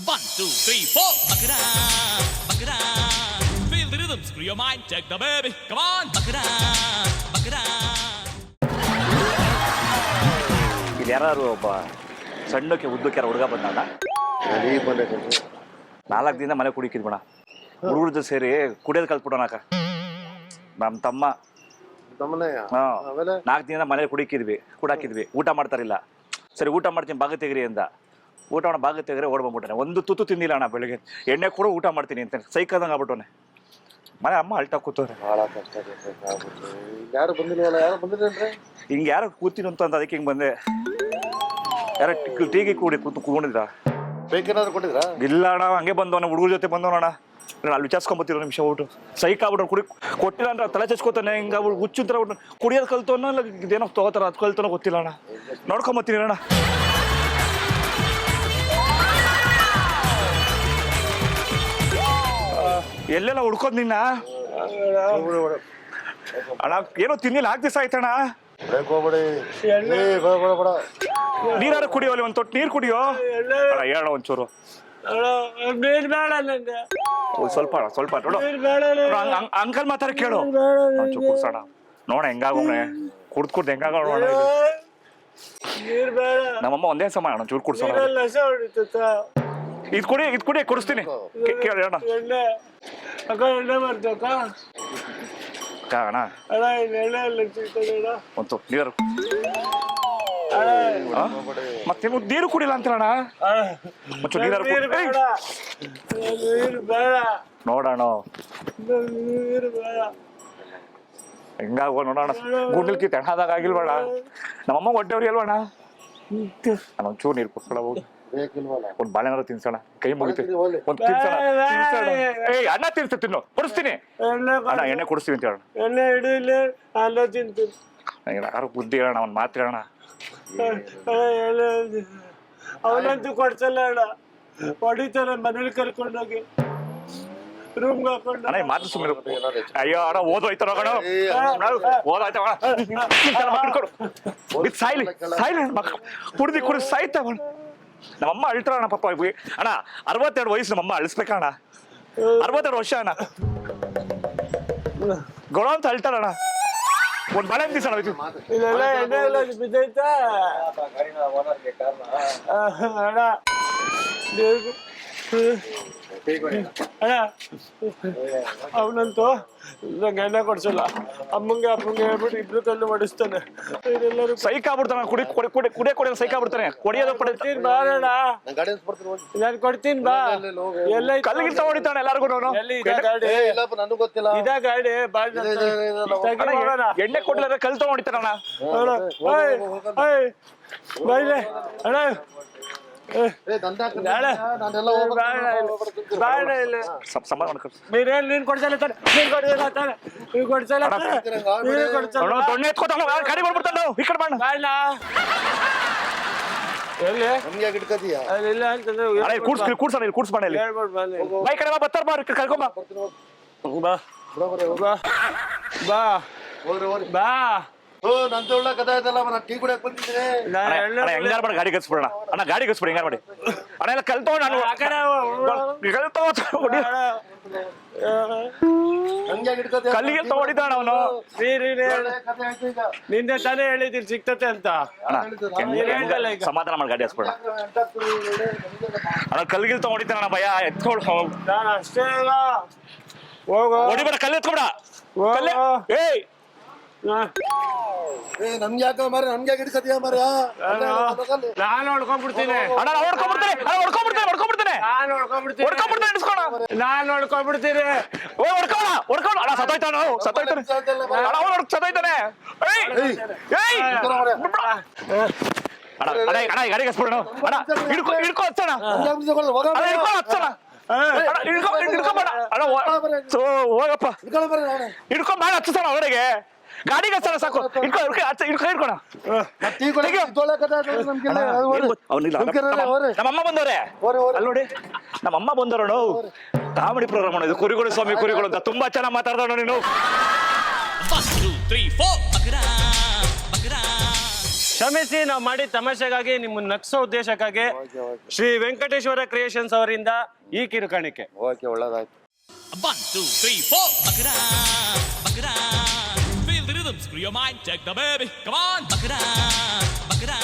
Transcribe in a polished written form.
1, 2, 3, 4. Buck it up, buck it up. Feel the rhythm, screw your mind, check the baby. Come on, buck it up, buck it up. ಇಲ್ಲಿ ಯಾರು ಒಬ್ಬ ಸಣ್ಣಕ್ಕೆ ಉದ್ದಕ್ಕೆ ಯಾರು ಹುಡುಗ ಬಂದ 4 ದಿನ ಮನೆ ಕುಡಿಕಿದ್ಬಿಡ ಹುಡುಗರ ಜೊತೆ ಸೇರಿ ಕುಡಿಯೋದು ಕಲ್ತ್ಬಿಟ್ಟೋನಾಕ ನಮ್ಮ ತಮ್ಮ 4 ದಿನ ಮನೇಲಿ ಕುಡಾಕಿದ್ವಿ ಊಟ ಮಾಡ್ತಾರಿಲ್ಲ ಸರಿ ಊಟ ಮಾಡ್ತೀನಿ ಭಾಗ ತೆಗ್ರಿ ಅಂದ ಊಟ ಮಾಡೋ ಭಾಗ ತೆಗ್ರೆ ಓಡ್ ಬಂದ್ಬಿಟ್ಟೆ ಒಂದು ತುತ್ತು ತಿಂದಿಲ್ಲ ಅಣ್ಣ ಬೆಳಿಗ್ಗೆ ಎಣ್ಣೆ ಕೂಡ ಊಟ ಮಾಡ್ತೀನಿ ಅಂತ ಸೈಕದಂಗೆ ಆಗ್ಬಿಟ್ಟವನೆ ಮನೆ ಅಮ್ಮ ಅಳ್ತಾ ಕೂತವ್ರೆ ಹಿಂಗೆ ಯಾರು ಕೂತೀನಿ ಅಂತ ಅಂದ ಅದಕ್ಕೆ ಹಿಂಗೆ ಬಂದೆ ಯಾರ ಟೀಗೆ ಕೂತ್ಕೊಂಡಿದ್ರ ಕೊಟ್ಟಿದ್ರಾ ಇಲ್ಲ ಅಣ್ಣ ಹಂಗೆ ಬಂದವನ ಹುಡುಗರ ಜೊತೆ ಬಂದವನಣ್ಣ ಅಲ್ಲಿ ವಿಚಾರಿಸ್ಕೊಂಬತ್ತಿರೋ ನಿಮಿಷ ಊಟ ಸೈಕ್ ಆಗ್ಬಿಟ್ಟು ಕೊಟ್ಟಿಲ್ಲ ಅಂದ್ರೆ ತಲೆ ಚಚ್ಕೋತಾನೆ ಹಿಂಗ ಹುಚ್ಚುಂತರ ಕುಡಿಯೋದು ಕಲ್ತವನ ಇಲ್ಲ ಇದೇನೋ ತಗೋತಾರ ಅದು ಕಲ್ತನೋ ಗೊತ್ತಿಲ್ಲ ಅಣ್ಣ ನೋಡ್ಕೊಂಬತ್ತೀನಿ ಅಣ್ಣ ಎಲ್ಲೆಲ್ಲ ಹುಡ್ಕೋದ್ ನಿನ್ನ ಅಣ್ಣ ಏನೋ ತಿನ್ನಿಲ್ಲ 4 ದಿವಸ ಆಯ್ತಣ್ಣ ನೀರಾರು ಕುಡಿಯೋಲಿ ಒಂದ್ ತೊಟ್ಟು ನೀರು ಕುಡಿಯೋ ಹೇಳ ಒಂಚೂರು ಸ್ವಲ್ಪ ನೋಡು ಅಂಕಲ್ ಮಾತಾಡ ಕೇಳು ಕುಡ್ಸೋಣ ನೋಡ ಹೆಂಗಾಗೋಣ ಕುಡ್ದು ಹೆಂಗಾಗ ನೋಡೋಣ ನಮ್ಮಮ್ಮ ಒಂದೇ ಸಮ ಅಣ್ಣ ಚೂರು ಕುಡ್ಸೋಣ ಇದ್ ಕುಡಿ ಕುಡಿಸ್ತೀನಿ ಕೇಳೋಣ ಅಣ್ಣ ಒಂದು ನೀರು ಮತ್ತೆ ನೀರು ಕುಡಿಲ್ಲ ಅಂತಣ್ಣ ನೋಡೋಣ ಹೆಂಗಾಗೋ ನೋಡೋಣ ಗುಂಡಲ್ಕಿ ತೆಣಾದಾಗ ಆಗಿಲ್ಬೇಡ ನಮ್ಮಮ್ಮ ಹೊಟ್ಟೆವ್ರಿ ಅಲ್ವಣ್ಣ ಒಂಚೂರು ನೀರು ಕೊಡ್ಸೋಣ ಹೋಗಿ ಒಂದ್ ಬಾಳೆನಾರು ತಿನ್ಸೋಣ ಕೈ ಮುಗಿತೀವಿ ಒಂದ್ ತಿನ್ಸೋಣ ಏಯ್ ಅಣ್ಣ ತಿನ್ನು ಕೊಡಿಸ್ತೀನಿ ಅಣ್ಣ ಎಣ್ಣೆ ಕೊಡಿಸ್ತೀವಿ ಅಂತ ಹೇಳೋಣ ಯಾರು ಬುದ್ಧಿ ಹೇಳೋಣ ಅವ್ನ್ ಮಾತು ಹೇಳೋಣ ಅವನಂತೂ ಕೊಡ್ಸಲ್ಲ ಅಣ್ಣ ಹೊಡಿತಾರೆ ಮನೇಲಿ ಕರ್ಕೊಂಡೋಗಿ ರೂಮ್ಗೆ ಹಾಕೊಂಡು ಅಣ್ಣ ಮಾತು ಸುಮ್ಮನೆ ಅಯ್ಯೋ ಅಣ್ಣ ಓದೋಯ್ತಾರ ಸಾಯ್ಲಿ ಕುಡ್ದು ಸಾಯ್ತಾವ ನಮ್ಮಮ್ಮ ಅಳ್ತಾರಣ್ಣ ಪಾಪ ಅಣ್ಣ 62 ವಯಸ್ಸು ನಮ್ಮಮ್ಮ ಅಳಿಸ್ಬೇಕಣ್ಣ 62 ವರ್ಷ ಅಣ್ಣ ಗೊಳ ಅಂತ ಅಳ್ತಾರಣ್ಣ ಒಂದ್ ಬಾಳೆ ದಿವಸ ಇಲ್ಲೆಲ್ಲ ಎಣ್ಣೆ ಎಲ್ಲ ಬಿದ್ದೈತಾ ಅಣ್ಣ ಅಣ್ಣ ಅವನಂತೂ ನಂಗೆ ಎಣ್ಣೆ ಕೊಡ್ಸಲ್ಲ ಅಮ್ಮಂಗೆ ಹೇಳ್ಬಿಟ್ಟು ಇಬ್ರು ಕಲ್ಲು ಹೊಡಿಸ್ತಾನೆ ಎಲ್ಲರೂ ಸೈಕ್ ಆಗ್ಬಿಡ್ತಾನೆ ಕುಡಿಯೋ ಸೈಕ್ ಆಗ್ಬಿಡ್ತಾನೆ ಕುಡಿಯೋದು ಕೊಡ್ತೀನಿ ಬಾರಣ್ಣ ನಾನು ಕೊಡ್ತೀನಿ ಬಾ ಎಲ್ಲ ಕಲ್ಲಿಗಿಂತ ಹೊಡಿತಾನೆ ಎಲ್ಲಾರ್ಗು ಇದ ಗಾಡಿ ಎಣ್ಣೆ ಕೊಡ್ಲಾರ ಕಲ್ ತಗೊಂಡ್ ಹೊಡಿತಾನಣ್ಣ ಬೈಲೆ ಅಣ್ಣ ನೀನ್ ಕೊಡ್ಸಲ್ಲ ಗಾಡಿ ಮಾಡ್ಬಿಡ್ತಾನ ಈ ಕಡೆ ಮಾಡ ಕೂಡ್ಸ್ಬೇಡ ಬೈ ಕಡೆ ಬರ್ತಾರ ಕರ್ಕೊಂಬ ಬಾ ಬಾ ಬಾ ಗಾಡಿ ಕಸ್ಬಿಡೋಣ ಅಣ್ಣ ಗಾಡಿ ಕಸ್ಬಿಡಿ ಹೆಂಗಾರ ಮಾಡಿ ಅಣ್ಣ ಎಲ್ಲ ಕಲ್ತವ ನಾನು ಕಲ್ಲಿಗೆ ತಗೊಂಡಿದ್ದಾಣ ಅವನು ನಿನ್ನೆ ತಾನೇ ಹೇಳಿದ್ದೀನಿ ಸಿಗ್ತತೆ ಅಂತ ಸಮಾಧಾನ ಮಾಡಿ ಗಾಡಿ ಹಸ್ಬಿಡ ಅಣ್ಣ ಕಲ್ಲಿಗೆ ತಗೊಂಡಿದ್ದಾನ ಭಯ ಎತ್ಕೊಳು ನಾನು ಅಷ್ಟೇ ಇಲ್ಲ ಹೊಡಿಬೇಡ ಕಲ್ಲು ಎತ್ಕೊಬೇಡ ಏಯ್ ನಮ್ಗೆ ಯಾಕ ಮಾರ ನಮ್ಗೆ ಹಿಡಿಸತಿಯ ಮಾರ ನಾನು ಹೊಡ್ಕೊಂಡ್ಬಿಡ್ತೀನಿ ಅಣ್ಣ ಹೊಡ್ಕೊಂಡ್ಬಿಡ್ತೇನೆ ನಾನು ಹೊಡ್ಕೊಂಡ್ಬಿಡ್ತೀನಿ ಹೊಡ್ಕೊಂಡು ಅಣ್ಣ ಸತ್ತೋಯ್ತಾನೆ ಅಣ್ಣ ಗಾಡಿ ಕಸ್ಬಿಡೋಣ ಅಣ್ಣ ಹಿಡ್ಕೊ ಹಚ್ಚೋಣ ಹೋಗಪ್ಪ ಹಿಡ್ಕೊಂಡ್ ಹಚ್ಚೋಣ ಹೊರಗೆ ಗಾಡಿಗೆ ಹಚ್ಚೋಣ ಸಾಕು ಹಿಡ್ಕೊಣ ನಮ್ಮಮ್ಮ ಬಂದವ್ರೆ ಅಲ್ಲಿ ನೋಡಿ ನಮ್ಮಮ್ಮ ಬಂದವರೋಣ ಕಾಮಿಡಿ ಪ್ರೋಗ್ರಾಮ್ ಇದು ಕುರಿಗಳು ಸ್ವಾಮಿ ಕುರಿಗಳು ಅಂತ ತುಂಬಾ ಚೆನ್ನಾಗಿ ಮಾತಾಡ್ದವನು ನೀನು 1, 2, 3, 4. ಕ್ಷಮಿಸಿ, ನಾವು ಮಾಡಿ ತಮಾಷೆಗಾಗಿ ನಿಮ್ಮನ್ನ ನಗ್ಸೋ ಉದ್ದೇಶಕ್ಕಾಗಿ ಶ್ರೀ ವೆಂಕಟೇಶ್ವರ ಕ್ರಿಯೇಷನ್ಸ್ ಅವರಿಂದ ಈ ಕಿರುಕಾಣಿಕೆ. ಓಕೆ, ಒಳ್ಳೇದಾಯ್ತು. 1, 2, 3, 4. Bakra, bakra. Feel the rhythm, screw your mind, check the baby. Come on, bakra, bakra.